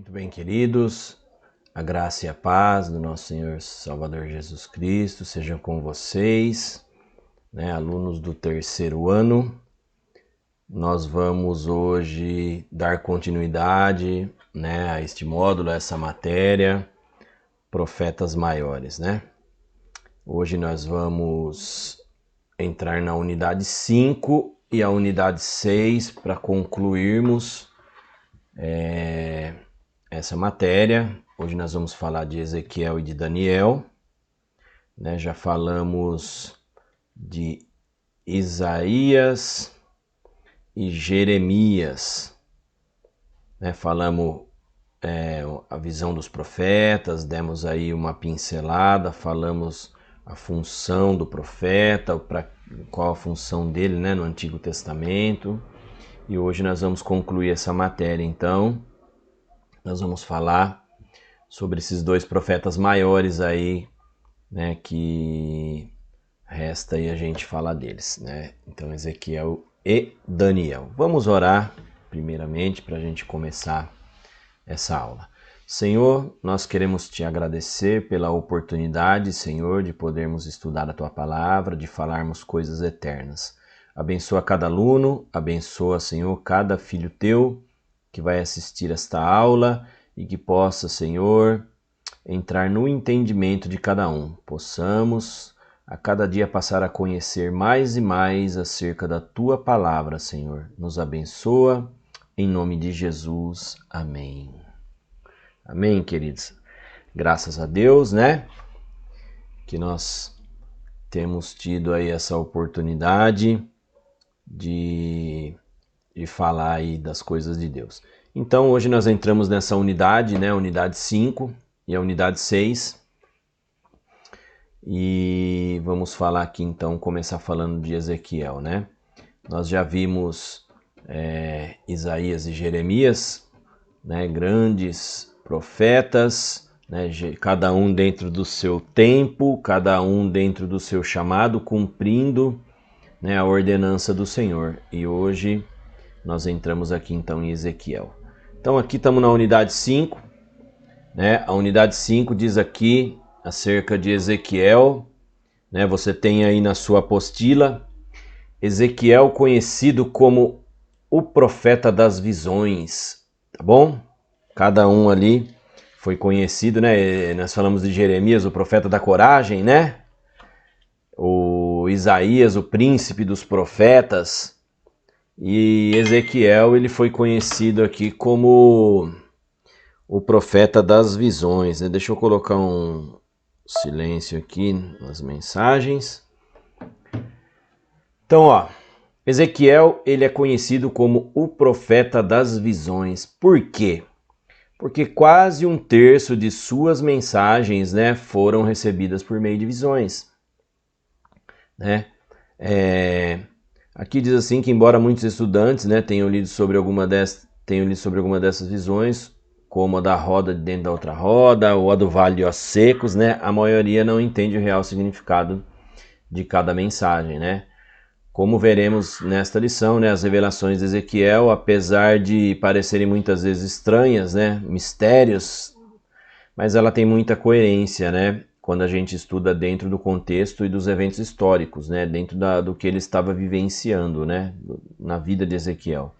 Muito bem, queridos, a graça e a paz do nosso Senhor Salvador Jesus Cristo sejam com vocês, alunos do terceiro ano. Nós vamos hoje dar continuidade, a este módulo, a essa matéria, Profetas Maiores, Hoje nós vamos entrar na unidade 5 e a unidade 6 para concluirmos essa matéria. Hoje nós vamos falar de Ezequiel e de Daniel, Já falamos de Isaías e Jeremias, Falamos a visão dos profetas, demos aí uma pincelada, falamos a função do profeta, qual a função dele, no Antigo Testamento. E hoje nós vamos concluir essa matéria, então. Nós vamos falar sobre esses dois profetas maiores aí, que resta aí a gente falar deles, Então, Ezequiel e Daniel. Vamos orar, primeiramente, para a gente começar essa aula. Senhor, nós queremos te agradecer pela oportunidade, Senhor, de podermos estudar a tua palavra, de falarmos coisas eternas. Abençoa cada aluno, abençoa, Senhor, cada filho teu que vai assistir esta aula e que possa, Senhor, entrar no entendimento de cada um. Possamos a cada dia passar a conhecer mais e mais acerca da tua palavra, Senhor. Nos abençoa, em nome de Jesus. Amém. Amém, queridos. Graças a Deus, que nós temos tido aí essa oportunidade de falar aí das coisas de Deus. Então, hoje nós entramos nessa unidade, a unidade 5 e a unidade 6. E vamos falar aqui, então, começar falando de Ezequiel, Nós já vimos Isaías e Jeremias, grandes profetas, cada um dentro do seu tempo, cada um dentro do seu chamado, cumprindo a ordenança do Senhor. E hoje nós entramos aqui então em Ezequiel. Então aqui estamos na unidade 5, A unidade 5 diz aqui acerca de Ezequiel, Você tem aí na sua apostila, Ezequiel conhecido como o profeta das visões, tá bom? Cada um ali foi conhecido, Nós falamos de Jeremias, o profeta da coragem, O Isaías, o príncipe dos profetas. E Ezequiel, ele foi conhecido aqui como o profeta das visões, Deixa eu colocar um silêncio aqui nas mensagens. Então, Ezequiel, ele é conhecido como o profeta das visões. Por quê? Porque quase 1/3 de suas mensagens, foram recebidas por meio de visões, Aqui diz assim que, embora muitos estudantes tenham lido sobre alguma dessas visões, como a da roda de dentro da outra roda, ou a do vale de ossos secos, a maioria não entende o real significado de cada mensagem, Como veremos nesta lição, as revelações de Ezequiel, apesar de parecerem muitas vezes estranhas, mistérios, mas ela tem muita coerência, quando a gente estuda dentro do contexto e dos eventos históricos, dentro do que ele estava vivenciando, na vida de Ezequiel.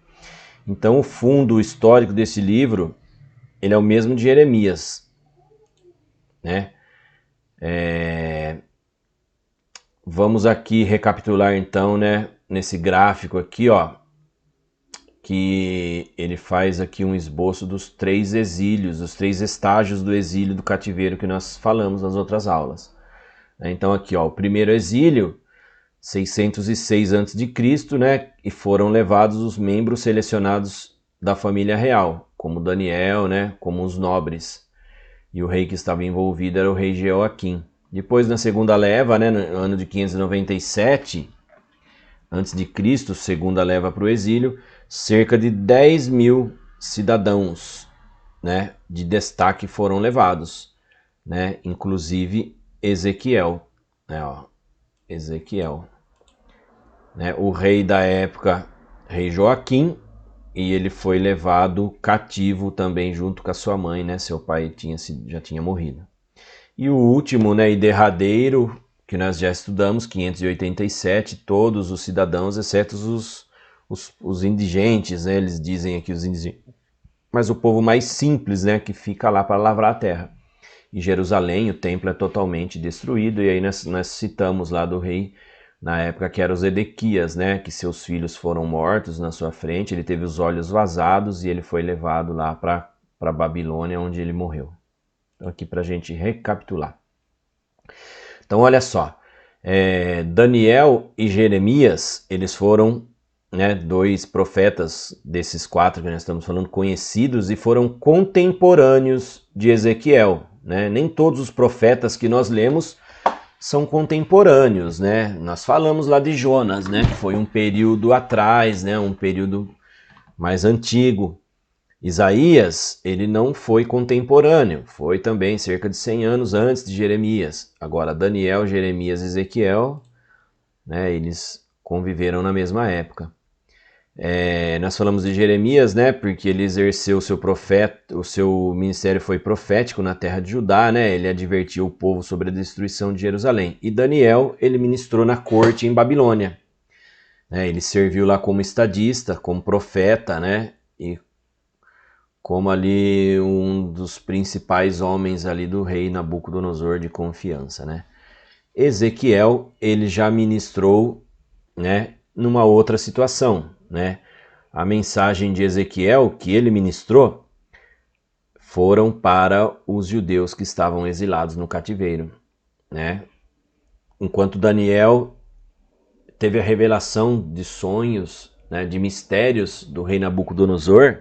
Então, o fundo histórico desse livro, ele é o mesmo de Jeremias, Vamos aqui recapitular, então, nesse gráfico aqui, que ele faz aqui um esboço dos 3 exílios, os 3 estágios do exílio do cativeiro que nós falamos nas outras aulas. Então aqui, o primeiro exílio, 606 a.C., e foram levados os membros selecionados da família real, como Daniel, como os nobres. E o rei que estava envolvido era o rei Jeoaquim. Depois, na segunda leva, no ano de 597 a.C., segunda leva para o exílio, cerca de 10.000 cidadãos, de destaque foram levados, inclusive Ezequiel, Ezequiel, o rei da época, rei Joaquim, e ele foi levado cativo também junto com a sua mãe, né? Seu pai já tinha morrido. E o último, né, e derradeiro, que nós já estudamos, 587, todos os cidadãos, exceto os indigentes, né? Eles dizem aqui os indigentes, mas o povo mais simples, né, que fica lá para lavrar a terra. Em Jerusalém, o templo é totalmente destruído, e aí nós citamos lá do rei, na época que era o Zedequias, né, que seus filhos foram mortos na sua frente, ele teve os olhos vazados e ele foi levado lá para Babilônia, onde ele morreu. Então aqui para a gente recapitular. Então olha só, Daniel e Jeremias, eles foram, né, dois profetas desses 4 que nós estamos falando, conhecidos, e foram contemporâneos de Ezequiel, né? Nem todos os profetas que nós lemos são contemporâneos, né? Nós falamos lá de Jonas, né? Que foi um período atrás, né? Um período mais antigo. Isaías, ele não foi contemporâneo, foi também cerca de 100 anos antes de Jeremias. Agora, Daniel, Jeremias e Ezequiel, né? Eles conviveram na mesma época. Nós falamos de Jeremias, né, porque ele exerceu o seu ministério foi profético na terra de Judá, né, ele advertiu o povo sobre a destruição de Jerusalém. E Daniel, ele ministrou na corte em Babilônia, né, ele serviu lá como estadista, como profeta, né, e como ali um dos principais homens ali do rei Nabucodonosor de confiança, né. Ezequiel, ele já ministrou, né, numa outra situação, né? A mensagem de Ezequiel que ele ministrou foram para os judeus que estavam exilados no cativeiro, né? Enquanto Daniel teve a revelação de sonhos, né, de mistérios do rei Nabucodonosor,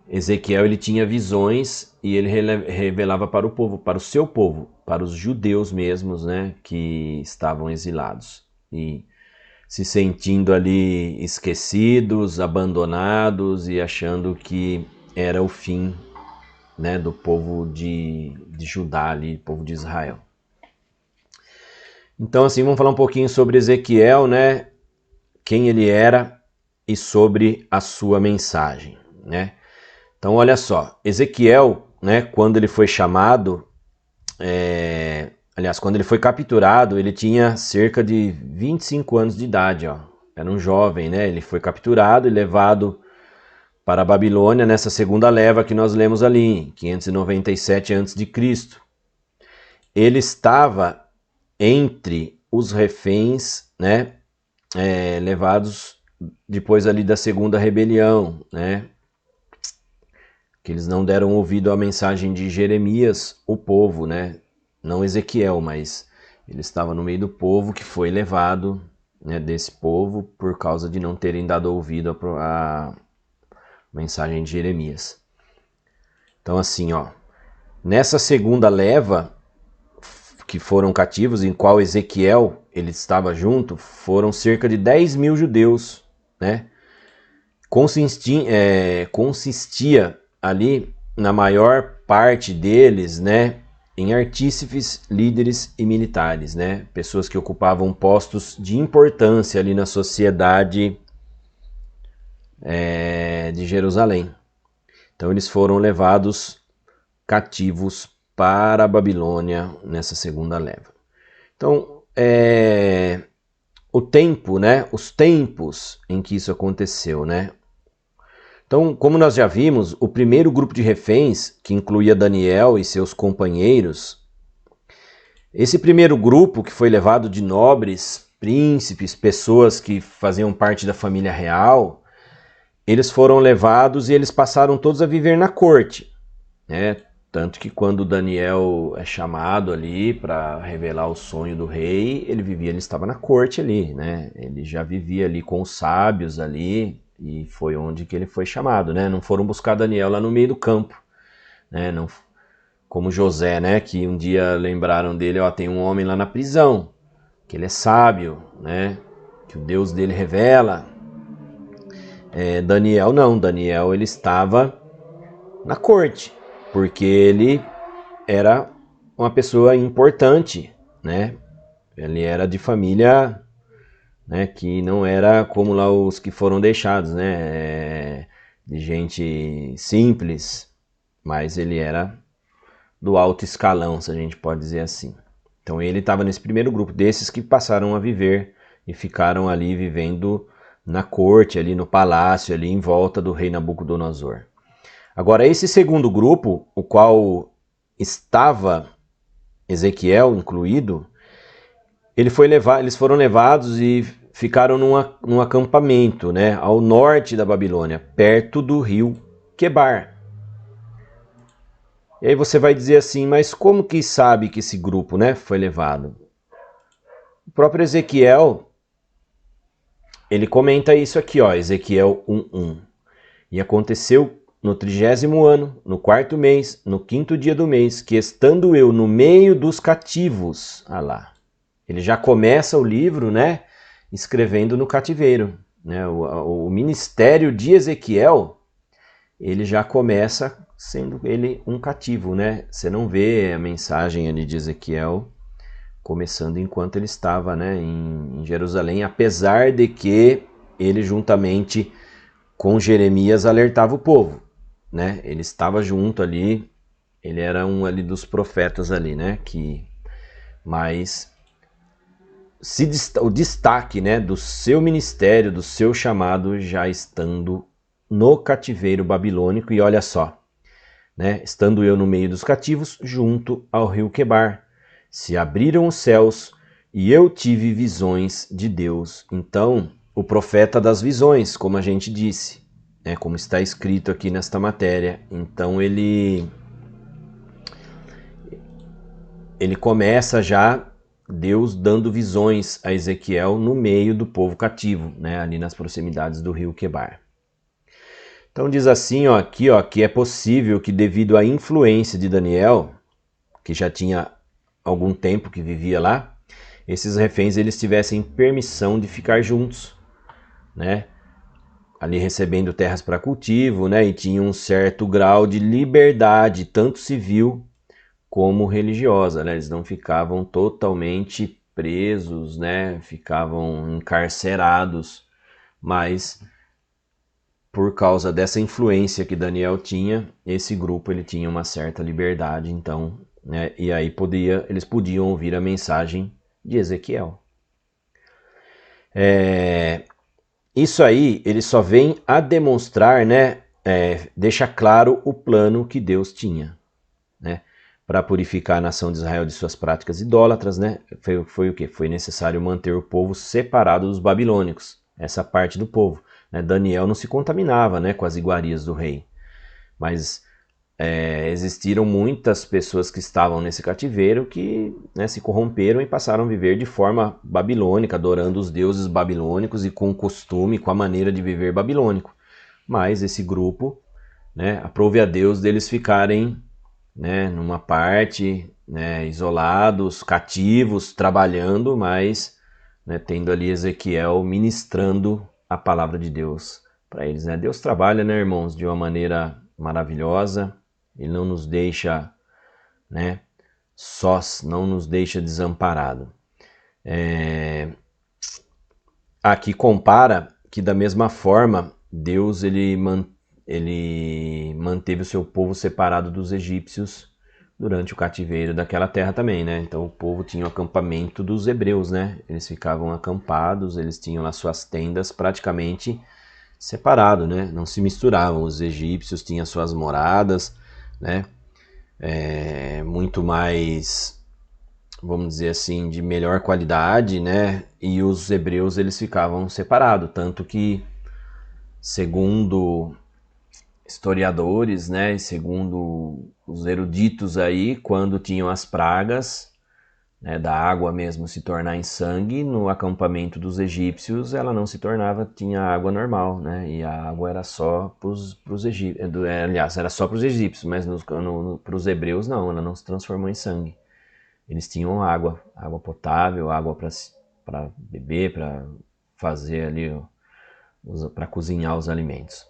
Ezequiel ele tinha visões e ele revelava para o povo, para o seu povo, para os judeus mesmos, né, que estavam exilados e se sentindo ali esquecidos, abandonados e achando que era o fim, né, do povo de Judá, ali, povo de Israel. Então, assim, vamos falar um pouquinho sobre Ezequiel, né, quem ele era e sobre a sua mensagem, né. Então, olha só, Ezequiel, né, quando ele foi chamado, quando ele foi capturado, ele tinha cerca de 25 anos de idade, ó. Era um jovem, né? Ele foi capturado e levado para a Babilônia nessa segunda leva que nós lemos ali, em 597 a.C. Ele estava entre os reféns, né? Levados depois ali da segunda rebelião, né? Que eles não deram ouvido à mensagem de Jeremias, o povo, né? Não Ezequiel, mas ele estava no meio do povo que foi levado, né, desse povo por causa de não terem dado ouvido à mensagem de Jeremias. Então assim, ó, nessa segunda leva que foram cativos, em qual Ezequiel ele estava junto, foram cerca de 10 mil judeus, né? Consistia ali, na maior parte deles, né, em artífices, líderes e militares, né? Pessoas que ocupavam postos de importância ali na sociedade de Jerusalém. Então eles foram levados cativos para a Babilônia nessa segunda leva. Então, o tempo, né? Os tempos em que isso aconteceu, né? Então, como nós já vimos, o primeiro grupo de reféns, que incluía Daniel e seus companheiros, esse primeiro grupo que foi levado de nobres, príncipes, pessoas que faziam parte da família real, eles foram levados e eles passaram todos a viver na corte, né? Tanto que quando Daniel é chamado ali para revelar o sonho do rei, ele estava na corte ali, né? Ele já vivia ali com os sábios ali, e foi onde que ele foi chamado, né? Não foram buscar Daniel lá no meio do campo, né? Não, como José, né? Que um dia lembraram dele, ó, tem um homem lá na prisão, que ele é sábio, né? Que o Deus dele revela. Daniel não, Daniel ele estava na corte, porque ele era uma pessoa importante, né? Ele era de família né, que não era como lá os que foram deixados, né, de gente simples, mas ele era do alto escalão, se a gente pode dizer assim. Então ele estava nesse primeiro grupo desses que passaram a viver e ficaram ali vivendo na corte, ali no palácio, ali em volta do rei Nabucodonosor. Agora, esse segundo grupo, o qual estava Ezequiel incluído, eles foram levados e ficaram num acampamento, né, ao norte da Babilônia, perto do rio Quebar. E aí você vai dizer assim, mas como que sabe que esse grupo, né, foi levado? O próprio Ezequiel, ele comenta isso aqui, ó, Ezequiel 1:1. E aconteceu no 30º ano, no 4º mês, no 5º dia do mês, que estando eu no meio dos cativos, ele já começa o livro, né, escrevendo no cativeiro, né, o ministério de Ezequiel, ele já começa sendo ele um cativo, né, você não vê a mensagem ali de Ezequiel começando enquanto ele estava, né, em Jerusalém, apesar de que ele juntamente com Jeremias alertava o povo, né? Ele estava junto ali, ele era um ali dos profetas ali, né? Mas o destaque, né, do seu ministério, do seu chamado, já estando no cativeiro babilônico. E olha só, né? Estando eu no meio dos cativos, junto ao rio Quebar, se abriram os céus e eu tive visões de Deus. Então, o profeta das visões, como a gente disse, né, como está escrito aqui nesta matéria. Então ele começa já Deus dando visões a Ezequiel no meio do povo cativo, né, ali nas proximidades do rio Quebar. Então diz assim, ó, aqui, ó, que é possível que devido à influência de Daniel, que já tinha algum tempo que vivia lá, esses reféns eles tivessem permissão de ficar juntos, né? Ali recebendo terras para cultivo, né? E tinham um certo grau de liberdade, tanto civil como religiosa, né? Eles não ficavam totalmente presos, né? Ficavam encarcerados, mas por causa dessa influência que Daniel tinha, esse grupo ele tinha uma certa liberdade, então, né? E aí eles podiam ouvir a mensagem de Ezequiel. Isso aí ele só vem a demonstrar, né? Deixa claro o plano que Deus tinha, né? Para purificar a nação de Israel de suas práticas idólatras, né? Foi o quê? Foi necessário manter o povo separado dos babilônicos, essa parte do povo. Né? Daniel não se contaminava, né, com as iguarias do rei, mas existiram muitas pessoas que estavam nesse cativeiro que, né, se corromperam e passaram a viver de forma babilônica, adorando os deuses babilônicos e com o costume, com a maneira de viver babilônico. Mas esse grupo, né, aprove a Deus deles ficarem, né, numa parte, né, isolados, cativos, trabalhando, mas, né, tendo ali Ezequiel ministrando a palavra de Deus para eles. Né? Deus trabalha, né, irmãos, de uma maneira maravilhosa. Ele não nos deixa, né, sós, não nos deixa desamparado. Aqui compara que da mesma forma Deus ele manteve o seu povo separado dos egípcios durante o cativeiro daquela terra também, né? Então o povo tinha o acampamento dos hebreus, né? Eles ficavam acampados, eles tinham lá suas tendas praticamente separados, né? Não se misturavam. Os egípcios tinham suas moradas, né? Muito mais, vamos dizer assim, de melhor qualidade, né? E os hebreus eles ficavam separados, tanto que, segundo historiadores, né, e segundo os eruditos aí, quando tinham as pragas, né, da água mesmo se tornar em sangue, no acampamento dos egípcios ela não se tornava, tinha água normal, né, e a água era só para os egípcios, aliás, era só para os egípcios, mas para os hebreus não, ela não se transformou em sangue. Eles tinham água potável, água para beber, para fazer ali, para cozinhar os alimentos.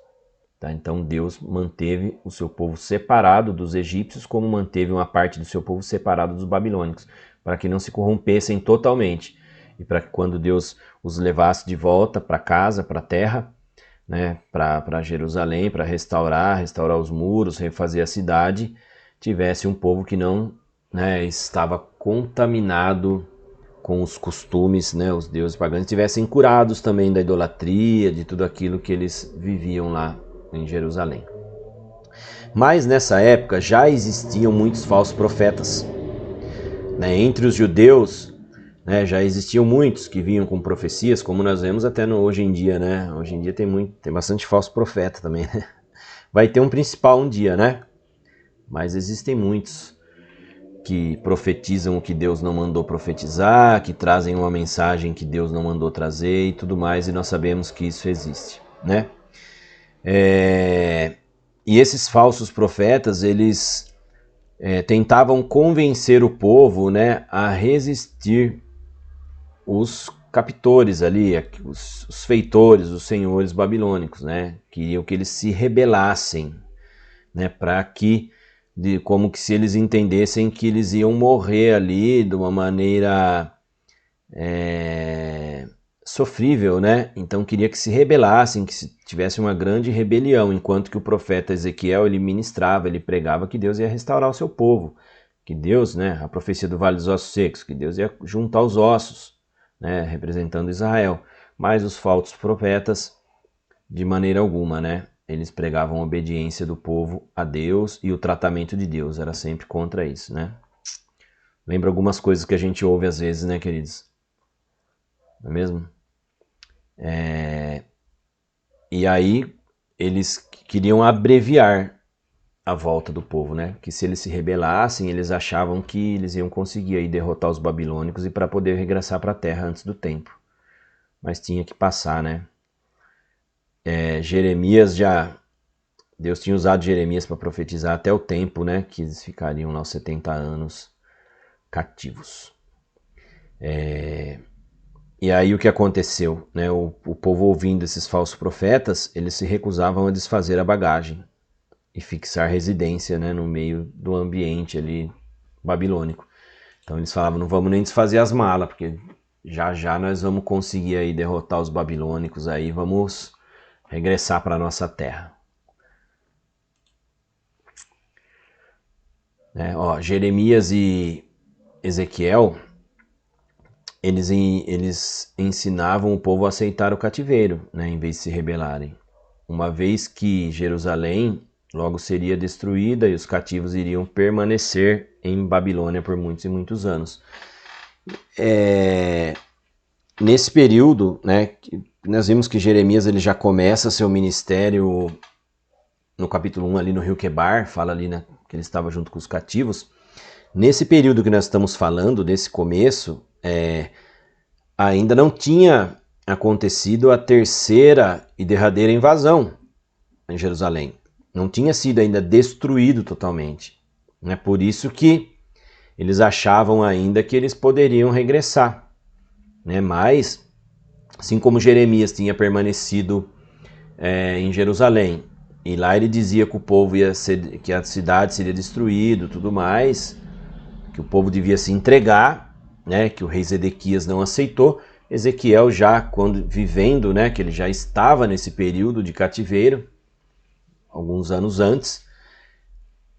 Tá? Então Deus manteve o seu povo separado dos egípcios, como manteve uma parte do seu povo separado dos babilônicos, para que não se corrompessem totalmente. e para que quando Deus os levasse de volta para casa, para a terra, né, para Jerusalém, para restaurar os muros, refazer a cidade, tivesse um povo que não, né, estava contaminado com os costumes, né, os deuses pagãos, estivessem curados também da idolatria, de tudo aquilo que eles viviam lá em Jerusalém. Mas nessa época já existiam muitos falsos profetas, né, entre os judeus. Né, já existiam muitos que vinham com profecias, como nós vemos até hoje em dia, né? Hoje em dia tem bastante falso profeta também, né? Vai ter um principal um dia, né? Mas existem muitos que profetizam o que Deus não mandou profetizar, que trazem uma mensagem que Deus não mandou trazer e tudo mais, e nós sabemos que isso existe, né? E esses falsos profetas, eles tentavam convencer o povo, né, a resistir os captores ali, os feitores, os senhores babilônicos, né? Queriam que eles se rebelassem, né? Para que, como que se eles entendessem que eles iam morrer ali de uma maneira sofrível, né? Então queria que se rebelassem, que tivesse uma grande rebelião, enquanto que o profeta Ezequiel, ele ministrava, ele pregava que Deus ia restaurar o seu povo, que Deus, né? A profecia do Vale dos Ossos Secos, que Deus ia juntar os ossos, né, representando Israel. Mas os falsos profetas, de maneira alguma, né, eles pregavam a obediência do povo a Deus e o tratamento de Deus, era sempre contra isso, né? Lembra algumas coisas que a gente ouve às vezes, né, queridos? Não é mesmo? E aí eles queriam abreviar a volta do povo, né? Que se eles se rebelassem, eles achavam que eles iam conseguir aí derrotar os babilônicos e para poder regressar para a terra antes do tempo. Mas tinha que passar, né? Jeremias Deus tinha usado Jeremias para profetizar até o tempo, né? Que eles ficariam lá os 70 anos cativos. E aí o que aconteceu, né? O povo ouvindo esses falsos profetas, eles se recusavam a desfazer a bagagem e fixar residência, né, no meio do ambiente ali babilônico. Então eles falavam, não vamos nem desfazer as malas, porque já já nós vamos conseguir aí derrotar os babilônicos, aí vamos regressar para a nossa terra. Jeremias e Ezequiel, eles ensinavam o povo a aceitar o cativeiro, né, em vez de se rebelarem. Uma vez que Jerusalém logo seria destruída e os cativos iriam permanecer em Babilônia por muitos e muitos anos. Nesse período, né, nós vimos que Jeremias ele já começa seu ministério no capítulo 1 ali no rio Quebar, fala ali, né, que ele estava junto com os cativos. Nesse período que nós estamos falando, nesse começo, ainda não tinha acontecido a terceira e derradeira invasão em Jerusalém. Não tinha sido ainda destruído totalmente. É por isso que eles achavam ainda que eles poderiam regressar. Né? Mas, assim como Jeremias tinha permanecido em Jerusalém, e lá ele dizia que o povo que a cidade seria destruída, tudo mais, que o povo devia se entregar, né? Que o rei Zedequias não aceitou. Ezequiel já vivendo, né? Que ele já estava nesse período de cativeiro, alguns anos antes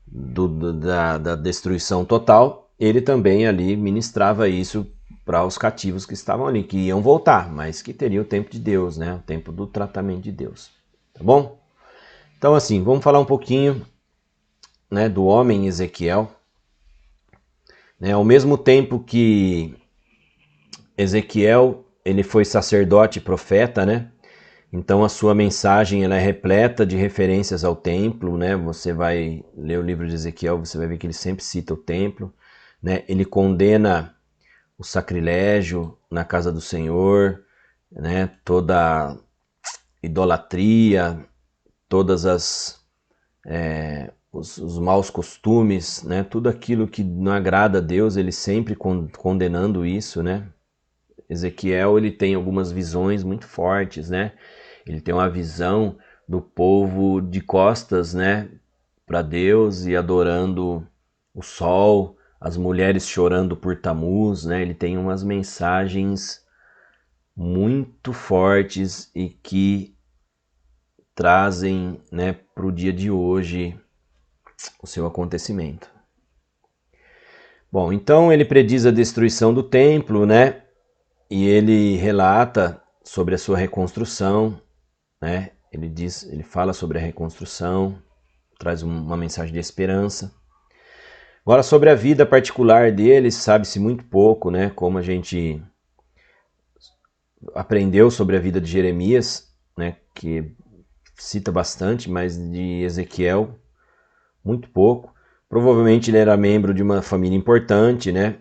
da destruição total, ele também ali ministrava isso para os cativos que estavam ali, que iam voltar, mas que teriam o tempo de Deus, né? O tempo do tratamento de Deus. Tá bom? Então assim, vamos falar um pouquinho, né, do homem Ezequiel. Né? Ao mesmo tempo que Ezequiel ele foi sacerdote e profeta, né? Então a sua mensagem ela é repleta de referências ao templo, né? Você vai ler o livro de Ezequiel, você vai ver que ele sempre cita o templo, né? Ele condena o sacrilégio na casa do Senhor, né? Toda idolatria, todas os maus costumes, né? Tudo aquilo que não agrada a Deus, ele sempre condenando isso, né? Ezequiel ele tem algumas visões muito fortes, né? Ele tem uma visão do povo de costas, né, para Deus e adorando o sol, as mulheres chorando por Tamuz, né? Ele tem umas mensagens muito fortes e que trazem, né, para o dia de hoje o seu acontecimento. Bom, então ele prediz a destruição do templo, né? E ele relata sobre a sua reconstrução, né? Ele fala sobre a reconstrução, traz uma mensagem de esperança. Agora, sobre a vida particular dele, sabe-se muito pouco, né? Como a gente aprendeu sobre a vida de Jeremias, né? Que cita bastante, mas de Ezequiel, muito pouco. Provavelmente ele era membro de uma família importante, né?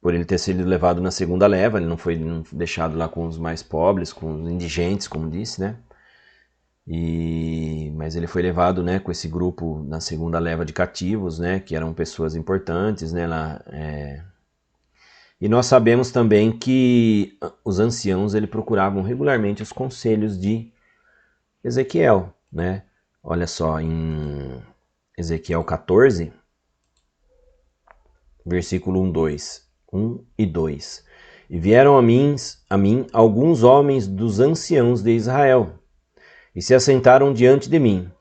Por ele ter sido levado na segunda leva, ele não foi deixado lá com os mais pobres, com os indigentes, como disse, né? Mas ele foi levado, né, com esse grupo na segunda leva de cativos, né, que eram pessoas importantes, né, lá. E nós sabemos também que os anciãos ele procuravam regularmente os conselhos de Ezequiel, né? Olha só, em Ezequiel 14, versículo 1 e 2. E vieram a mim alguns homens dos anciãos de Israel, e se assentaram diante de mim.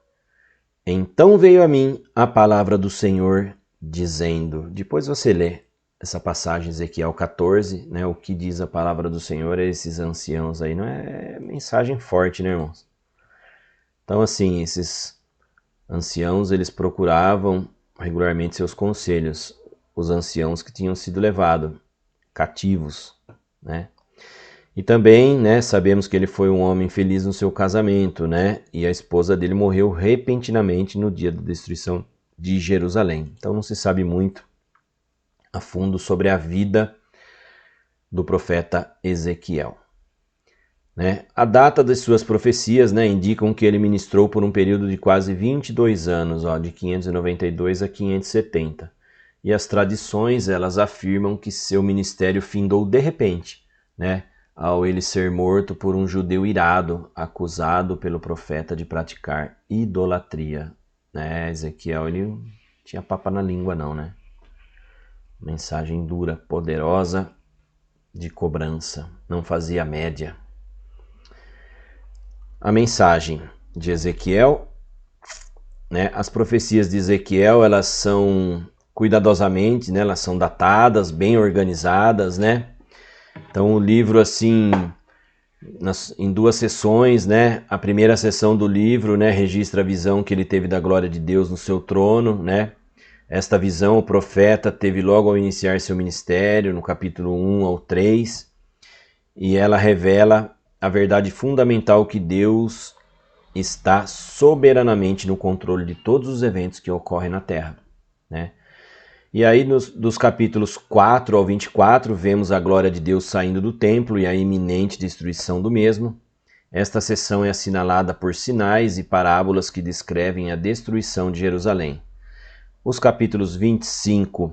Então veio a mim a palavra do Senhor, dizendo... Depois você lê essa passagem, Ezequiel 14, né? O que diz a palavra do Senhor a esses anciãos aí. Não é mensagem forte, né, irmãos? Então, assim, esses anciãos, eles procuravam regularmente seus conselhos. Os anciãos que tinham sido levados cativos, né? E também, né, sabemos que ele foi um homem feliz no seu casamento, né? E a esposa dele morreu repentinamente no dia da destruição de Jerusalém. Então não se sabe muito a fundo sobre a vida do profeta Ezequiel, né? A data das suas profecias, né, indicam que ele ministrou por um período de quase 22 anos, de 592 a 570. E as tradições, elas afirmam que seu ministério findou de repente, né? Ao ele ser morto por um judeu irado, acusado pelo profeta de praticar idolatria, né? Ezequiel, ele não tinha papa na língua não, né? Mensagem dura, poderosa, de cobrança, não fazia média. A mensagem de Ezequiel, né? As profecias de Ezequiel, elas são cuidadosamente, né? Elas são datadas, bem organizadas, né? Então o livro, assim, em duas sessões, né? A primeira sessão do livro, né, registra a visão que ele teve da glória de Deus no seu trono, né? Esta visão o profeta teve logo ao iniciar seu ministério, no capítulo 1 ao 3, e ela revela a verdade fundamental que Deus está soberanamente no controle de todos os eventos que ocorrem na Terra, né? E aí, dos capítulos 4 ao 24, vemos a glória de Deus saindo do templo e a iminente destruição do mesmo. Esta seção é assinalada por sinais e parábolas que descrevem a destruição de Jerusalém. Os capítulos 25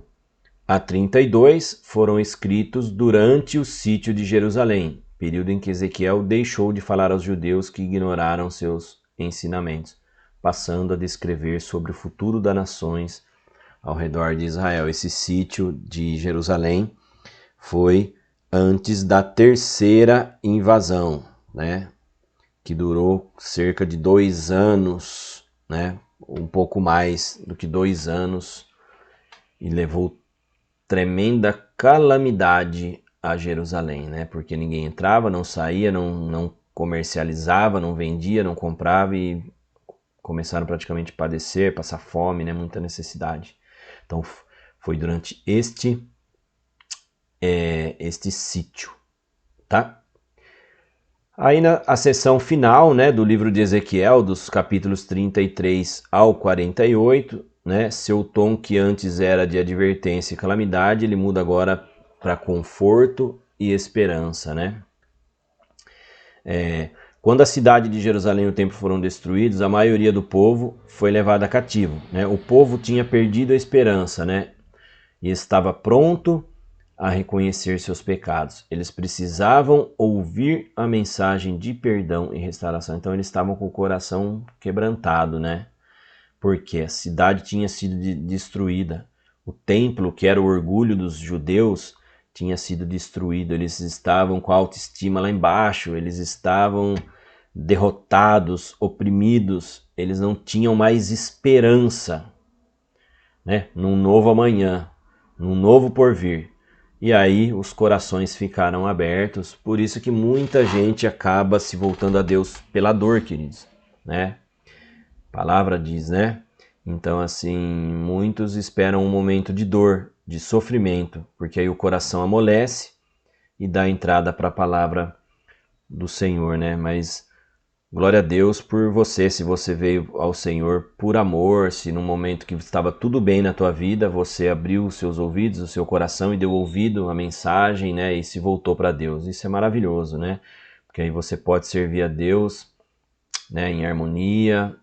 a 32 foram escritos durante o sítio de Jerusalém, período em que Ezequiel deixou de falar aos judeus que ignoraram seus ensinamentos, passando a descrever sobre o futuro das nações ao redor de Israel. Esse sítio de Jerusalém foi antes da terceira invasão, né? Que durou cerca de 2 anos, né? Um pouco mais do que 2 anos, e levou tremenda calamidade a Jerusalém, né? Porque ninguém entrava, não saía, não comercializava, não vendia, não comprava, e começaram praticamente a padecer, passar fome, né? Muita necessidade. Então foi durante este sítio, tá? Aí a seção final, né, do livro de Ezequiel, dos capítulos 33 ao 48, né, seu tom que antes era de advertência e calamidade, ele muda agora para conforto e esperança, né? Quando a cidade de Jerusalém e o templo foram destruídos, a maioria do povo foi levada cativo, né? O povo tinha perdido a esperança, né? E estava pronto a reconhecer seus pecados. Eles precisavam ouvir a mensagem de perdão e restauração. Então eles estavam com o coração quebrantado, né? Porque a cidade tinha sido destruída. O templo, que era o orgulho dos judeus, tinha sido destruído, eles estavam com a autoestima lá embaixo, eles estavam derrotados, oprimidos, eles não tinham mais esperança, né, num novo amanhã, num novo porvir. E aí os corações ficaram abertos, por isso que muita gente acaba se voltando a Deus pela dor, queridos, né? A palavra diz, né? Então, assim, muitos esperam um momento de dor, de sofrimento, porque aí o coração amolece e dá entrada para a palavra do Senhor, né? Mas glória a Deus por você, se você veio ao Senhor por amor, se num momento que estava tudo bem na tua vida, você abriu os seus ouvidos, o seu coração e deu ouvido à mensagem, né? E se voltou para Deus. Isso é maravilhoso, né? Porque aí você pode servir a Deus, né, em harmonia,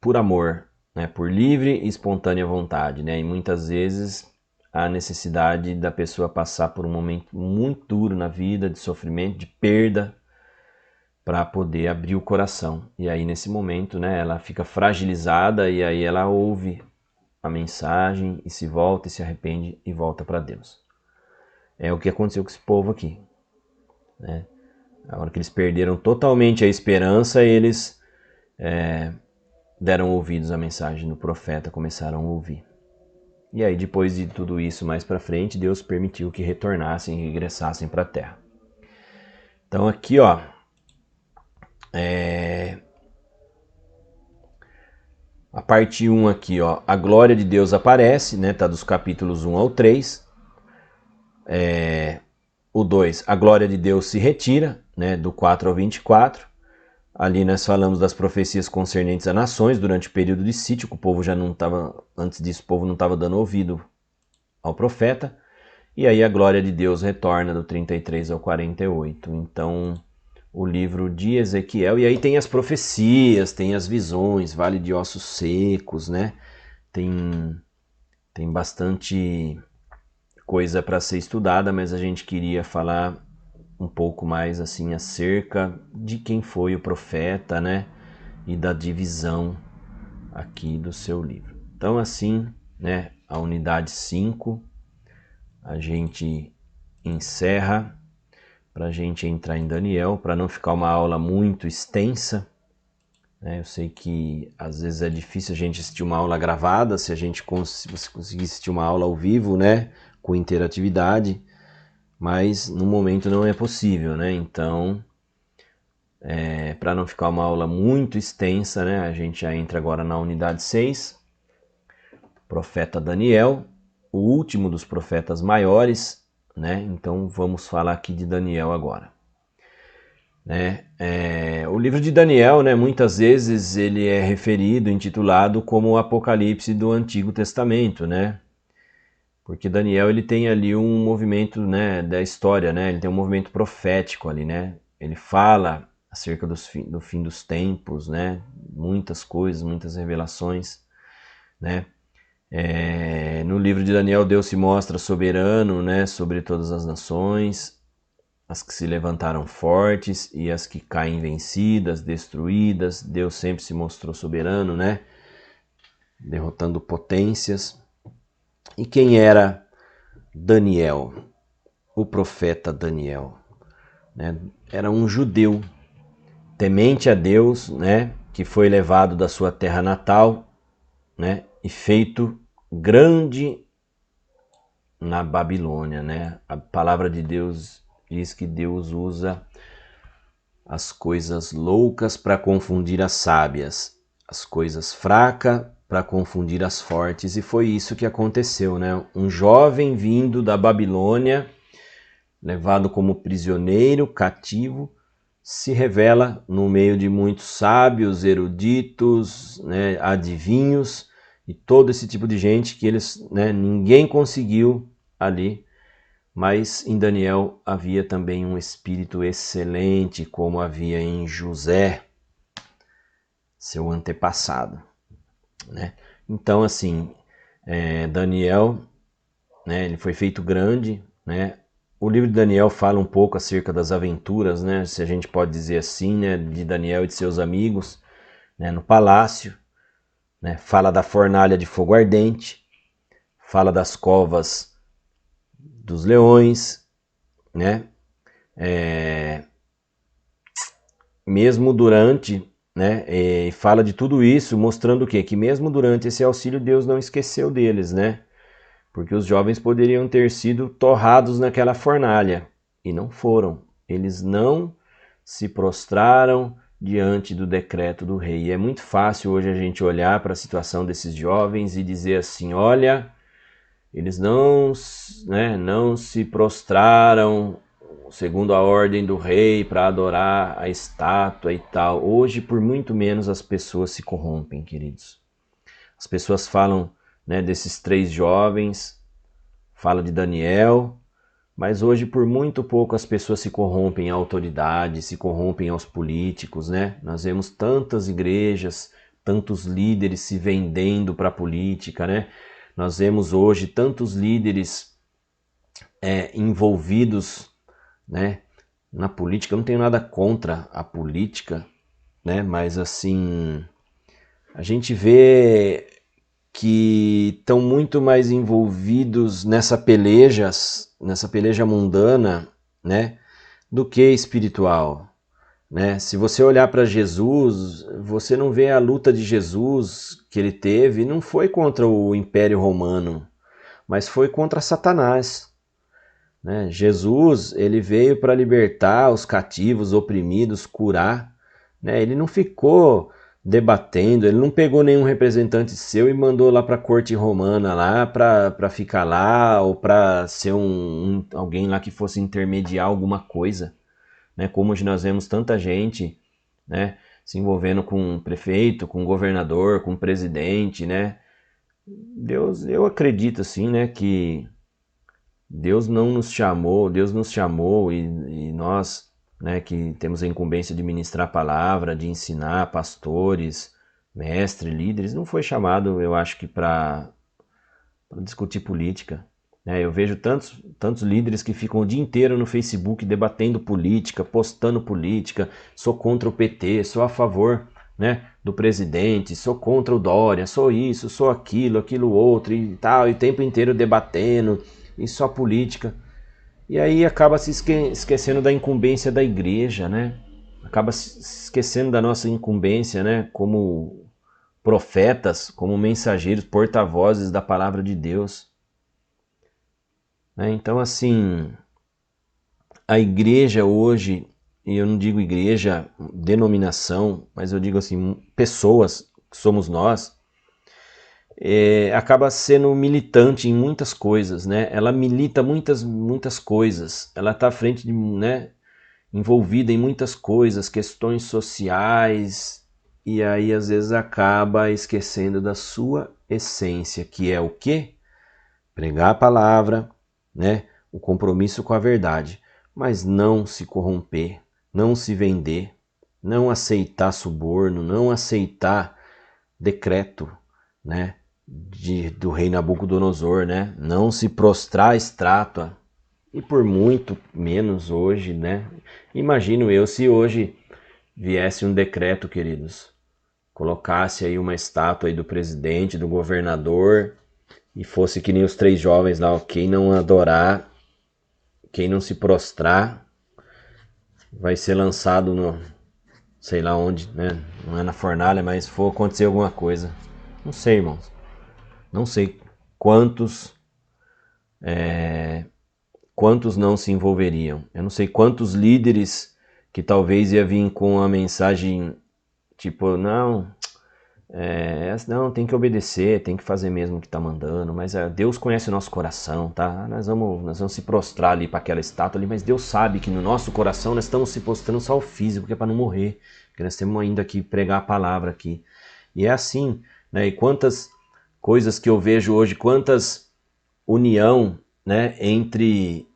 por amor, né, por livre e espontânea vontade, né, e muitas vezes a necessidade da pessoa passar por um momento muito duro na vida, de sofrimento, de perda, para poder abrir o coração. E aí nesse momento, né, ela fica fragilizada e aí ela ouve a mensagem e se volta e se arrepende e volta para Deus. É o que aconteceu com esse povo aqui, né? A hora que eles perderam totalmente a esperança, eles deram ouvidos à mensagem do profeta, começaram a ouvir. E aí depois de tudo isso mais para frente, Deus permitiu que retornassem e regressassem para a terra. Então aqui, ó, a parte 1 aqui, ó, a glória de Deus aparece, né, tá dos capítulos 1 ao 3. O 2, a glória de Deus se retira, né, do 4 ao 24. Ali nós falamos das profecias concernentes a nações durante o período de sítio, que o povo já não estava, antes disso o povo não estava dando ouvido ao profeta. E aí a glória de Deus retorna do 33 ao 48. Então, o livro de Ezequiel, e aí tem as profecias, tem as visões, vale de ossos secos, né? Tem bastante coisa para ser estudada, mas a gente queria falar um pouco mais assim acerca de quem foi o profeta, né? E da divisão aqui do seu livro. Então assim, né, a unidade 5 a gente encerra para a gente entrar em Daniel, para não ficar uma aula muito extensa, né? Eu sei que às vezes é difícil a gente assistir uma aula gravada, se a gente conseguir assistir uma aula ao vivo, né, com interatividade, mas no momento não é possível, né? Então, para não ficar uma aula muito extensa, né, a gente já entra agora na unidade 6, profeta Daniel, o último dos profetas maiores, né? Então vamos falar aqui de Daniel agora. O livro de Daniel, né, muitas vezes ele é referido, intitulado como o Apocalipse do Antigo Testamento, né? Porque Daniel ele tem ali um movimento, né, da história, né? Ele tem um movimento profético ali, né? Ele fala acerca do fim dos tempos, né? Muitas coisas, muitas revelações, né? No livro de Daniel, Deus se mostra soberano, né, sobre todas as nações, as que se levantaram fortes e as que caem vencidas, destruídas. Deus sempre se mostrou soberano, né, derrotando potências. E quem era Daniel? O profeta Daniel, né? Era um judeu temente a Deus, né, que foi levado da sua terra natal, né, e feito grande na Babilônia, né? A palavra de Deus diz que Deus usa as coisas loucas para confundir as sábias, as coisas fracas para confundir as fortes, e foi isso que aconteceu, né? Um jovem vindo da Babilônia, levado como prisioneiro, cativo, se revela no meio de muitos sábios, eruditos, né, adivinhos e todo esse tipo de gente que eles, né, ninguém conseguiu ali, mas em Daniel havia também um espírito excelente, como havia em José, seu antepassado, né? Então assim, Daniel, né, ele foi feito grande, né? O livro de Daniel fala um pouco acerca das aventuras, né, se a gente pode dizer assim, né, de Daniel e de seus amigos, né, no palácio, né, fala da fornalha de fogo ardente, fala das covas dos leões, né? Mesmo durante, né? E fala de tudo isso, mostrando o quê? Que mesmo durante esse auxílio, Deus não esqueceu deles, né? Porque os jovens poderiam ter sido torrados naquela fornalha, e não foram. Eles não se prostraram diante do decreto do rei. E é muito fácil hoje a gente olhar para a situação desses jovens e dizer assim, olha, eles não se prostraram segundo a ordem do rei para adorar a estátua e tal. Hoje, por muito menos, as pessoas se corrompem, queridos. As pessoas falam, né, desses 3 jovens, fala de Daniel, mas hoje por muito pouco as pessoas se corrompem à autoridade, se corrompem aos políticos, né? Nós vemos tantas igrejas, tantos líderes se vendendo para a política, né? Nós vemos hoje tantos líderes envolvidos, né, na política. Eu não tenho nada contra a política, né? Mas assim, a gente vê que estão muito mais envolvidos nessa peleja mundana, né, do que espiritual, né? Se você olhar para Jesus, você não vê a luta de Jesus que ele teve, não foi contra o Império Romano, mas foi contra Satanás, né? Jesus, ele veio para libertar os cativos, oprimidos, curar, né? Ele não ficou debatendo, ele não pegou nenhum representante seu e mandou lá para a corte romana lá para ficar lá ou para ser alguém lá que fosse intermediar alguma coisa, né? Como hoje nós vemos tanta gente, né, se envolvendo com prefeito, com governador, com presidente, né? Eu acredito assim, né, que Deus nos chamou e nós, né, que temos a incumbência de ministrar a palavra, de ensinar pastores, mestres, líderes, não foi chamado, eu acho que para discutir política, né? Eu vejo tantos líderes que ficam o dia inteiro no Facebook debatendo política, postando política, sou contra o PT, sou a favor, né, do presidente, sou contra o Dória, sou isso, sou aquilo outro e tal, e o tempo inteiro debatendo, e só política. E aí acaba se esquecendo da incumbência da igreja, né? Acaba se esquecendo da nossa incumbência, né? Como profetas, como mensageiros, porta-vozes da palavra de Deus, né? Então, assim, a igreja hoje, e eu não digo igreja, denominação, mas eu digo assim, pessoas, que somos nós, acaba sendo militante em muitas coisas, né? Ela milita muitas coisas, ela está à frente de, né, envolvida em muitas coisas, questões sociais, e aí às vezes acaba esquecendo da sua essência, que é o quê? Pregar a palavra, né? O compromisso com a verdade, mas não se corromper, não se vender, não aceitar suborno, não aceitar decreto, né, do rei Nabucodonosor, né? Não se prostrar à estátua. E por muito menos hoje, né? Imagino eu se hoje viesse um decreto, queridos, colocasse aí uma estátua aí do presidente, do governador, e fosse que nem os 3 jovens lá, quem não adorar, quem não se prostrar, vai ser lançado no, sei lá onde, né? Não é na fornalha, mas for acontecer alguma coisa. Não sei, irmãos. Não sei quantos não se envolveriam. Eu não sei quantos líderes que talvez ia vir com a mensagem tipo, não, tem que obedecer, tem que fazer mesmo o que está mandando, mas Deus conhece o nosso coração, tá? Nós vamos se prostrar ali para aquela estátua ali, mas Deus sabe que no nosso coração nós estamos se prostrando só ao físico, que é para não morrer, porque nós temos ainda que pregar a palavra aqui. E é assim, né? E quantas coisas que eu vejo hoje, quantas união, né, entre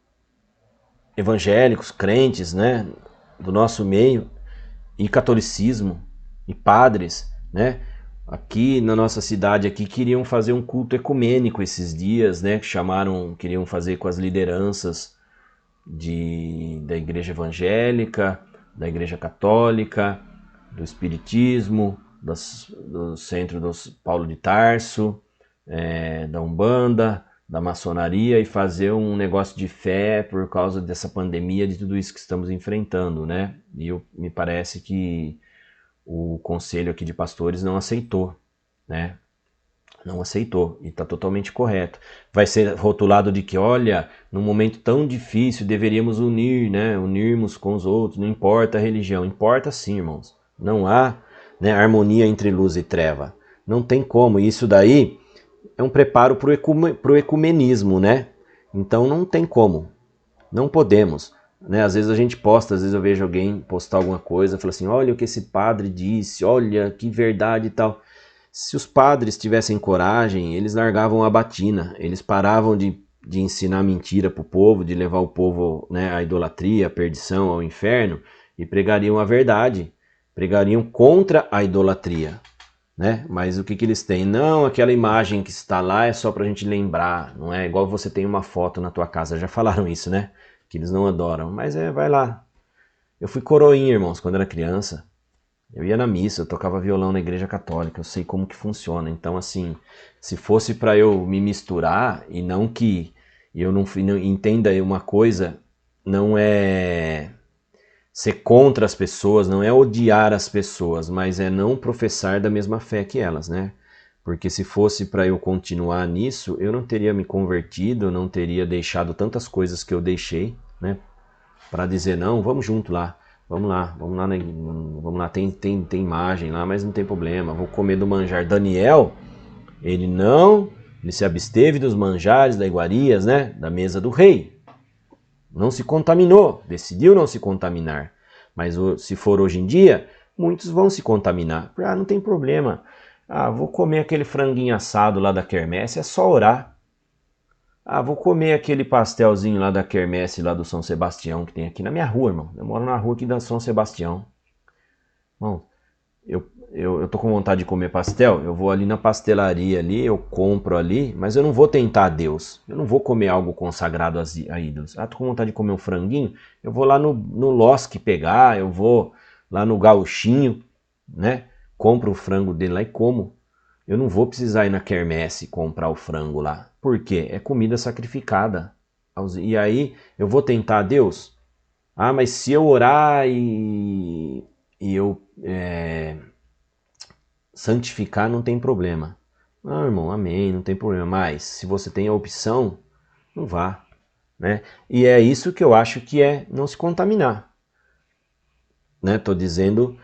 evangélicos, crentes, né, do nosso meio, e catolicismo, e padres, né? Aqui na nossa cidade aqui queriam fazer um culto ecumênico esses dias, né? Queriam fazer com as lideranças da igreja evangélica, da igreja católica, do espiritismo, do centro dos Paulo de Tarso, da Umbanda, da maçonaria e fazer um negócio de fé por causa dessa pandemia, de tudo isso que estamos enfrentando, né? E me parece que o conselho aqui de pastores não aceitou, né? Não aceitou, e está totalmente correto. Vai ser rotulado de que, olha, num momento tão difícil deveríamos unir, né? Unirmos com os outros, não importa a religião. Importa sim, irmãos. Não há, né, harmonia entre luz e treva. Não tem como. Isso daí é um preparo para o ecumenismo, né? Então não tem como. Não podemos. Né? Às vezes a gente posta, às vezes eu vejo alguém postar alguma coisa, fala assim, olha o que esse padre disse, olha que verdade e tal. Se os padres tivessem coragem, eles largavam a batina, eles paravam de ensinar mentira para o povo, de levar o povo, né, à idolatria, à perdição, ao inferno, e pregariam a verdade, pregariam contra a idolatria. Né? Mas o que eles têm? Não, aquela imagem que está lá é só para a gente lembrar, não é igual você tem uma foto na tua casa, já falaram isso, né? Que eles não adoram, mas vai lá. Eu fui coroinha, irmãos, quando era criança. Eu ia na missa, eu tocava violão na igreja católica, eu sei como que funciona. Então, assim, se fosse para eu me misturar e não que eu não entenda uma coisa, não é ser contra as pessoas, não é odiar as pessoas, mas é não professar da mesma fé que elas, né? Porque se fosse para eu continuar nisso, eu não teria me convertido, não teria deixado tantas coisas que eu deixei, né? Para dizer, não, vamos junto lá, vamos lá, vamos lá, tem imagem lá, mas não tem problema, vou comer do manjar. Daniel, ele se absteve dos manjares, da iguarias, né? Da mesa do rei. Não se contaminou, decidiu não se contaminar. Mas se for hoje em dia, muitos vão se contaminar. Ah, não tem problema. Ah, vou comer aquele franguinho assado lá da quermesse, é só orar. Ah, vou comer aquele pastelzinho lá da quermesse, lá do São Sebastião, que tem aqui na minha rua, irmão. Eu moro na rua aqui da São Sebastião. Bom, eu tô com vontade de comer pastel, eu vou ali na pastelaria ali, eu compro ali, mas eu não vou tentar Deus. Eu não vou comer algo consagrado a ídolos. Ah, tô com vontade de comer um franguinho, eu vou lá no Losque pegar, eu vou lá no Gauchinho, né? Compro o frango dele lá e como. Eu não vou precisar ir na quermesse comprar o frango lá. Por quê? É comida sacrificada. E aí, eu vou tentar Deus? Ah, mas se eu orar e eu santificar, não tem problema. Ah, irmão, amém, não tem problema. Mas, se você tem a opção, não vá. Né? E é isso que eu acho que é não se contaminar. Né? Tô dizendo,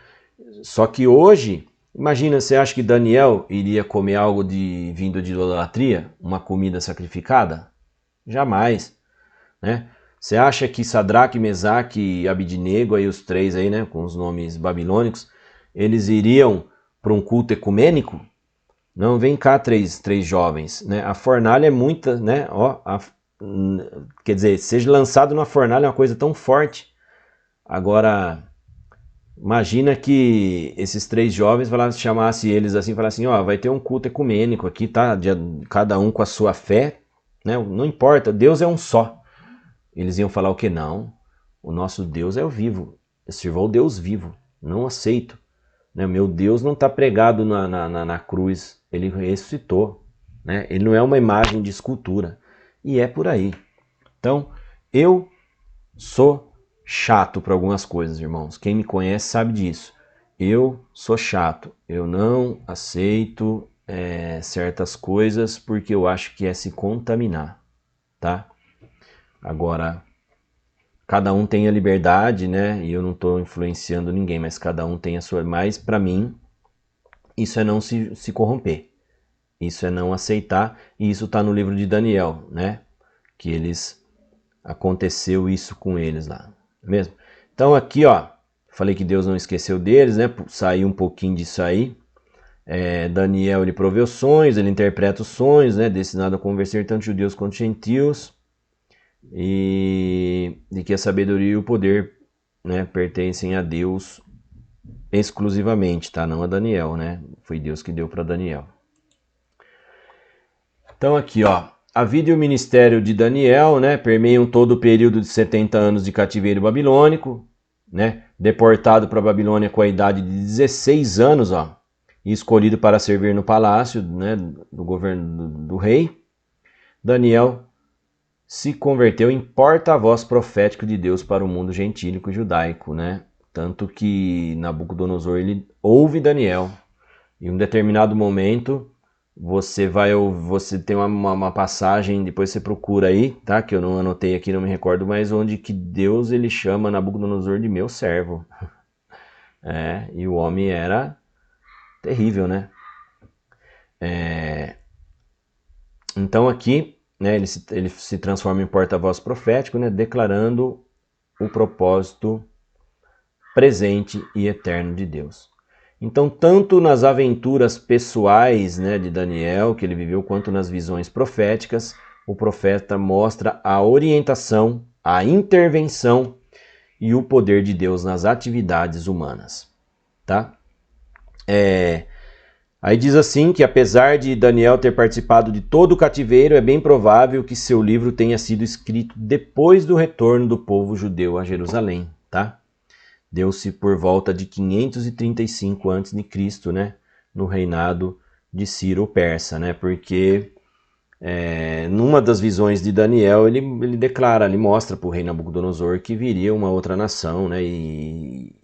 só que hoje, imagina, você acha que Daniel iria comer algo vindo de idolatria? Uma comida sacrificada? Jamais. Né? Você acha que Sadraque, Mesaque e Abidnego, aí os três aí, né, com os nomes babilônicos, eles iriam para um culto ecumênico? Não, vem cá, três jovens, né? A fornalha é muita, né? Quer dizer, seja lançado na fornalha é uma coisa tão forte. Agora, imagina que esses três jovens chamassem eles assim, falassem, ó, vai ter um culto ecumênico aqui, tá? Cada um com a sua fé, né? Não importa, Deus é um só. Eles iam falar o que? Não, o nosso Deus é o vivo, eu sirvo ao Deus vivo, não aceito. Né? Meu Deus não está pregado na cruz, ele ressuscitou. Né? Ele não é uma imagem de escultura. E é por aí. Então, eu sou chato para algumas coisas, irmãos. Quem me conhece sabe disso. Eu sou chato, eu não aceito certas coisas porque eu acho que é se contaminar, tá? Agora, cada um tem a liberdade, né? E eu não estou influenciando ninguém, mas cada um tem a sua. Mas, para mim, isso é não se corromper. Isso é não aceitar. E isso está no livro de Daniel, né? Que aconteceu isso com eles lá. Mesmo? Então, aqui, ó. Falei que Deus não esqueceu deles, né? Saiu um pouquinho disso aí. Daniel, ele proveu sonhos, ele interpreta os sonhos, né? Destinado a convencer tanto judeus quanto gentios. E de que a sabedoria e o poder, né, pertencem a Deus exclusivamente, tá? Não a Daniel, né? Foi Deus que deu para Daniel. Então aqui, ó, a vida e o ministério de Daniel, né, permeiam todo o período de 70 anos de cativeiro babilônico, né? Deportado para a Babilônia com a idade de 16 anos, ó, e escolhido para servir no palácio, né, do governo do rei. Daniel se converteu em porta-voz profético de Deus para o mundo gentílico e judaico, né? Tanto que Nabucodonosor ele ouve Daniel. Em um determinado momento, você tem uma passagem, depois você procura aí, tá? Que eu não anotei aqui, não me recordo, mas onde que Deus ele chama Nabucodonosor de meu servo. E o homem era terrível, né? Então aqui, né, ele se transforma em porta-voz profético, né, declarando o propósito presente e eterno de Deus. Então, tanto nas aventuras pessoais, né, de Daniel, que ele viveu, quanto nas visões proféticas, o profeta mostra a orientação, a intervenção e o poder de Deus nas atividades humanas. Tá? Aí diz assim que apesar de Daniel ter participado de todo o cativeiro, é bem provável que seu livro tenha sido escrito depois do retorno do povo judeu a Jerusalém, tá? Deu-se por volta de 535 a.C., né? No reinado de Ciro Persa, né? Porque numa das visões de Daniel, ele declara, ele mostra para o rei Nabucodonosor que viria uma outra nação, né? E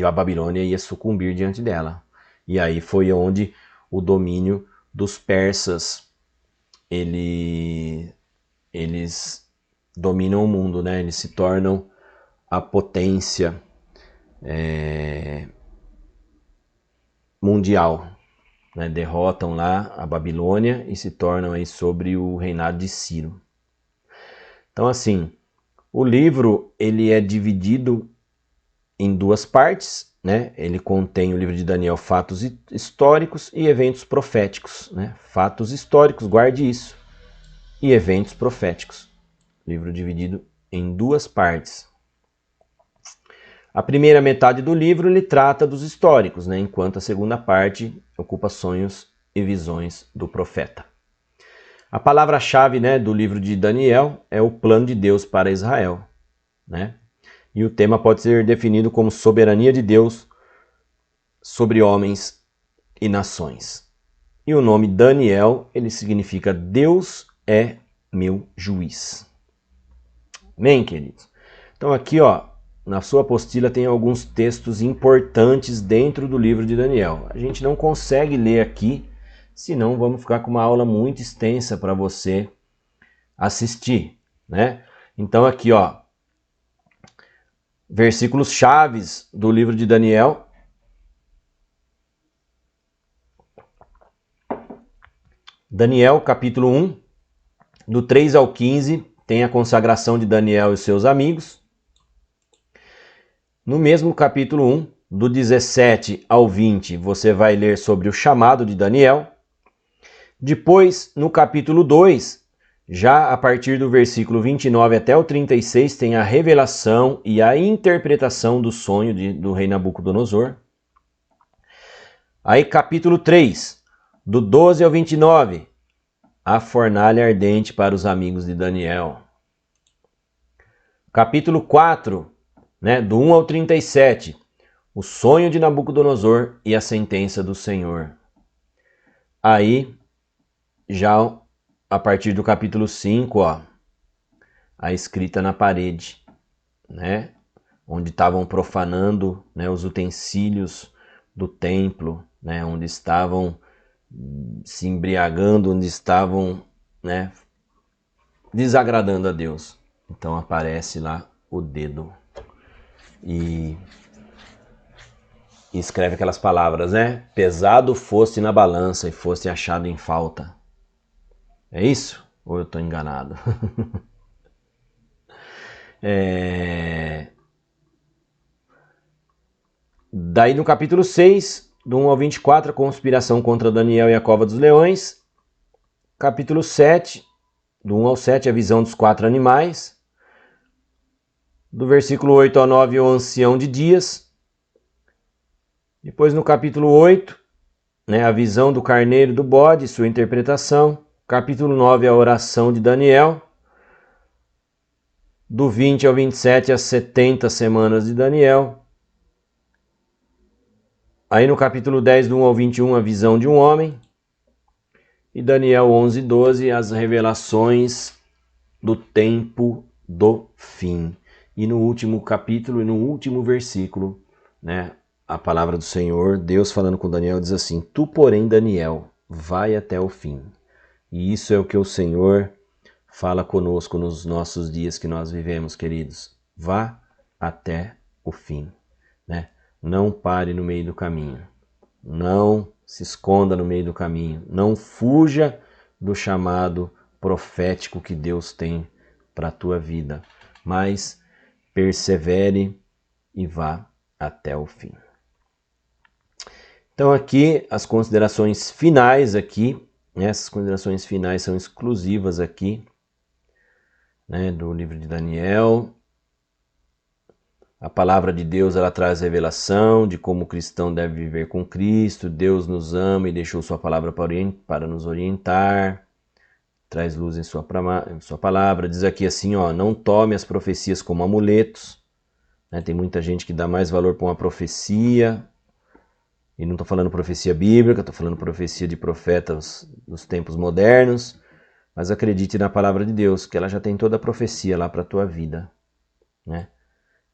a Babilônia ia sucumbir diante dela. E aí foi onde o domínio dos persas, eles dominam o mundo, né? Eles se tornam a potência mundial, né? Derrotam lá a Babilônia e se tornam aí sobre o reinado de Ciro. Então assim, o livro ele é dividido em duas partes, né? Ele contém o livro de Daniel, fatos históricos e eventos proféticos, né? Fatos históricos, guarde isso, e eventos proféticos. Livro dividido em duas partes. A primeira metade do livro ele trata dos históricos, né? Enquanto a segunda parte ocupa sonhos e visões do profeta. A palavra-chave, né, do livro de Daniel é o plano de Deus para Israel, né? E o tema pode ser definido como soberania de Deus sobre homens e nações. E o nome Daniel, ele significa Deus é meu juiz. Amém, queridos? Então aqui, ó, na sua apostila tem alguns textos importantes dentro do livro de Daniel. A gente não consegue ler aqui, senão vamos ficar com uma aula muito extensa para você assistir, né? Então aqui, ó, versículos chaves do livro de Daniel. Daniel, capítulo 1, do 3 ao 15, tem a consagração de Daniel e seus amigos. No mesmo capítulo 1, do 17 ao 20, você vai ler sobre o chamado de Daniel. Depois, no capítulo 2, já a partir do versículo 29 até o 36, tem a revelação e a interpretação do sonho do rei Nabucodonosor. Aí capítulo 3, do 12 ao 29, a fornalha ardente para os amigos de Daniel. Capítulo 4, né, do 1 ao 37, o sonho de Nabucodonosor e a sentença do Senhor. Aí, já a partir do capítulo 5, ó, a escrita na parede, né, onde estavam profanando, né, os utensílios do templo, né, onde estavam se embriagando, onde estavam, né, desagradando a Deus. Então aparece lá o dedo e escreve aquelas palavras, né? Pesado foste na balança e foste achado em falta. É isso? Ou eu estou enganado? Daí no capítulo 6, do 1 ao 24, a conspiração contra Daniel e a cova dos leões. Capítulo 7, do 1 ao 7, a visão dos 4 animais. Do versículo 8 ao 9, o ancião de dias. Depois no capítulo 8, né, a visão do carneiro e do bode, sua interpretação. Capítulo 9, a oração de Daniel. Do 20 ao 27, as 70 semanas de Daniel. Aí no capítulo 10, do 1 ao 21, a visão de um homem. E Daniel 11:12, as revelações do tempo do fim. E no último capítulo e no último versículo, né, a palavra do Senhor, Deus falando com Daniel, diz assim: tu, porém, Daniel, vai até o fim. E isso é o que o Senhor fala conosco nos nossos dias que nós vivemos, queridos. Vá até o fim, né? Não pare no meio do caminho. Não se esconda no meio do caminho. Não fuja do chamado profético que Deus tem para a tua vida. Mas persevere e vá até o fim. Então aqui as considerações finais aqui, essas considerações finais são exclusivas aqui, né, do livro de Daniel. A palavra de Deus, ela traz revelação de como o cristão deve viver com Cristo. Deus nos ama e deixou sua palavra para nos orientar. Traz luz em sua palavra. Diz aqui assim, ó, não tome as profecias como amuletos. Né? Tem muita gente que dá mais valor para uma profecia. E não estou falando profecia bíblica, estou falando profecia de profetas dos tempos modernos. Mas acredite na palavra de Deus, que ela já tem toda a profecia lá para a tua vida, né?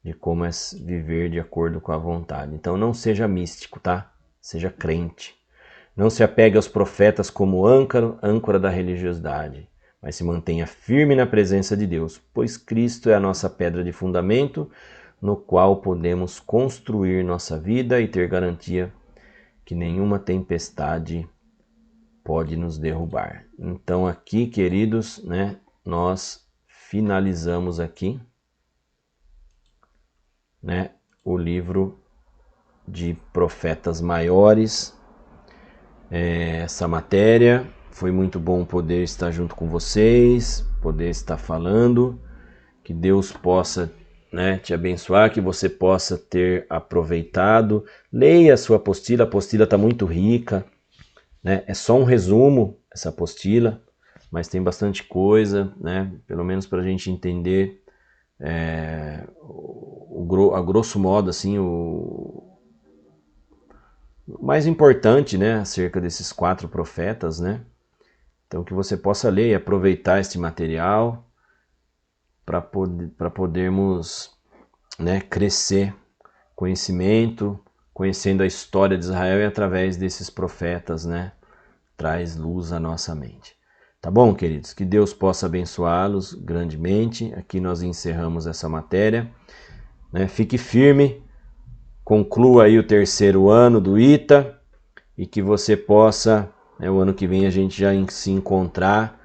De como é viver de acordo com a vontade. Então não seja místico, tá? Seja crente. Não se apegue aos profetas como âncora da religiosidade, mas se mantenha firme na presença de Deus, pois Cristo é a nossa pedra de fundamento, no qual podemos construir nossa vida e ter garantia que nenhuma tempestade pode nos derrubar. Então aqui, queridos, né, nós finalizamos aqui, né, o livro de profetas maiores. Essa matéria foi muito bom poder estar junto com vocês, poder estar falando, que Deus possa, né, te abençoar, que você possa ter aproveitado. Leia a sua apostila, a apostila está muito rica, né? É só um resumo essa apostila, mas tem bastante coisa, né? Pelo menos para a gente entender a grosso modo, assim, o mais importante, né, acerca desses 4 profetas, né? Então que você possa ler e aproveitar este material para podermos, né, crescer conhecimento, conhecendo a história de Israel e através desses profetas, né, traz luz à nossa mente. Tá bom, queridos? Que Deus possa abençoá-los grandemente. Aqui nós encerramos essa matéria, né? Fique firme, conclua aí o 3º ano do ITA e que você possa, né, o ano que vem a gente já se encontrar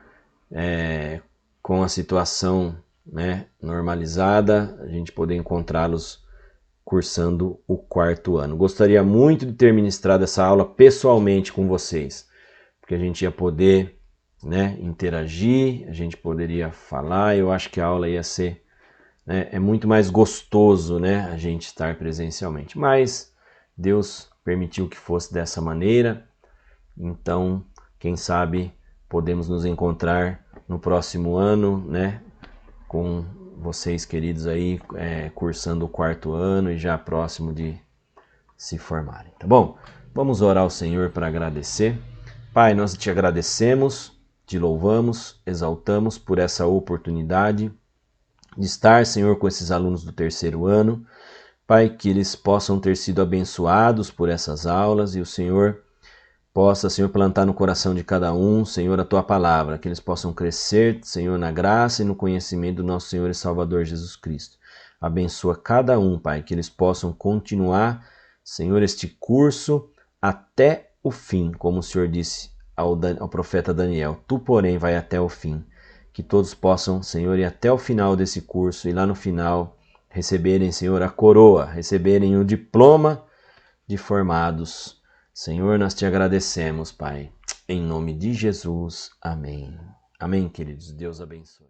com a situação, né, normalizada, a gente poder encontrá-los cursando o 4º ano. Gostaria muito de ter ministrado essa aula pessoalmente com vocês, porque a gente ia poder, né, interagir, a gente poderia falar. Eu acho que a aula ia ser, né, é muito mais gostoso, né, a gente estar presencialmente, mas Deus permitiu que fosse dessa maneira. Então, quem sabe podemos nos encontrar no próximo ano, né, com vocês queridos aí, cursando o 4º ano e já próximo de se formarem, tá bom? Vamos orar ao Senhor para agradecer. Pai, nós te agradecemos, te louvamos, exaltamos por essa oportunidade de estar, Senhor, com esses alunos do 3º ano. Pai, que eles possam ter sido abençoados por essas aulas e o Senhor possa, Senhor, plantar no coração de cada um, Senhor, a Tua palavra, que eles possam crescer, Senhor, na graça e no conhecimento do nosso Senhor e Salvador Jesus Cristo. Abençoa cada um, Pai, que eles possam continuar, Senhor, este curso até o fim, como o Senhor disse ao profeta Daniel. Tu, porém, vai até o fim. Que todos possam, Senhor, ir até o final desse curso e lá no final receberem, Senhor, a coroa, receberem o diploma de formados. Senhor, nós te agradecemos, Pai. Em nome de Jesus. Amém. Amém, queridos. Deus abençoe.